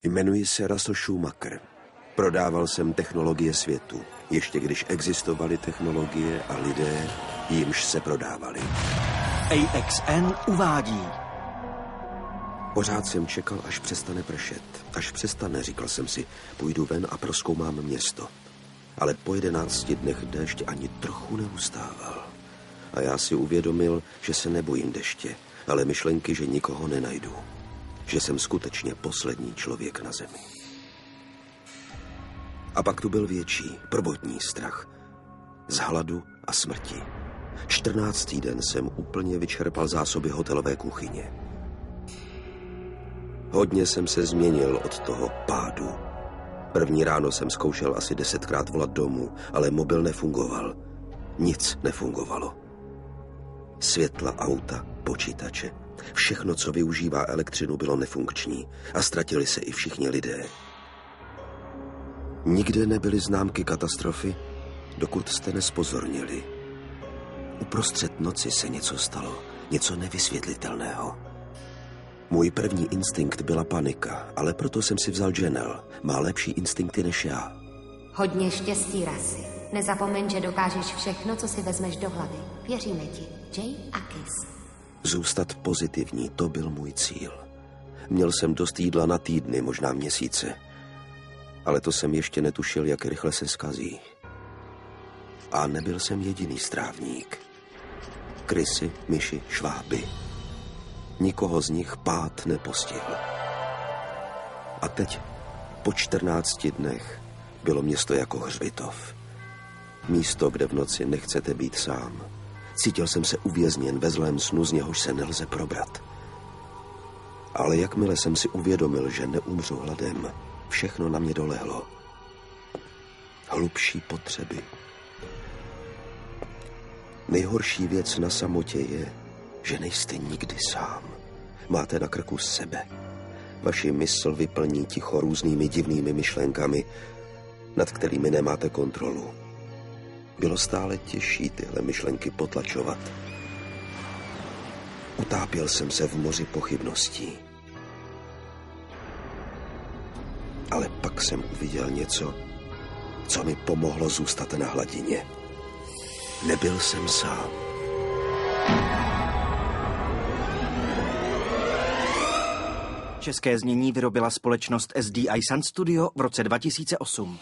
Jmenuji se Russell Schumacher. Prodával jsem technologie světu, ještě když existovaly technologie a lidé, jimž se prodávali. AXN uvádí. Pořád jsem čekal, až přestane pršet. Až přestane, říkal jsem si, půjdu ven a prozkoumám město. Ale po 11 dnech déšť ani trochu neustával. A já si uvědomil, že se nebojím deště, ale myšlenky, že nikoho nenajdu. Že jsem skutečně poslední člověk na zemi. A pak tu byl větší, prvotní strach. Z hladu a smrti. 14. den jsem úplně vyčerpal zásoby hotelové kuchyně. Hodně jsem se změnil od toho pádu. První ráno jsem zkoušel asi 10krát volat domů, ale mobil nefungoval. Nic nefungovalo. Světla auta, počítače, všechno, co využívá elektřinu, bylo nefunkční a ztratili se i všichni lidé. Nikde nebyly známky katastrofy, dokud jste nespozornili. Uprostřed noci se něco stalo, něco nevysvětlitelného. Můj první instinkt byla panika, ale proto jsem si vzal Janelle. Má lepší instinkty než já. Hodně štěstí, Rasy. Nezapomeň, že dokážeš všechno, co si vezmeš do hlavy. Věříme ti. Jay a Kiss. Zůstat pozitivní, to byl můj cíl. Měl jsem dost jídla na týdny, možná měsíce. Ale to jsem ještě netušil, jak rychle se zkazí. A nebyl jsem jediný strávník. Krysy, myši, šváby. Nikoho z nich pád nepostihl. A teď, po 14 dnech, bylo město jako hřbitov. Místo, kde v noci nechcete být sám. Cítil jsem se uvězněn ve zlém snu, z něhož se nelze probrat. Ale jakmile jsem si uvědomil, že neumřu hladem, všechno na mě dolehlo. Hlubší potřeby. Nejhorší věc na samotě je, že nejste nikdy sám. Máte na krku sebe. Vaši mysl vyplní ticho různými divnými myšlenkami, nad kterými nemáte kontrolu. Bylo stále těžší tyhle myšlenky potlačovat. Utápěl jsem se v moři pochybností. Ale pak jsem uviděl něco, co mi pomohlo zůstat na hladině. Nebyl jsem sám. České znění vyrobila společnost SDI Sound Studio v roce 2008.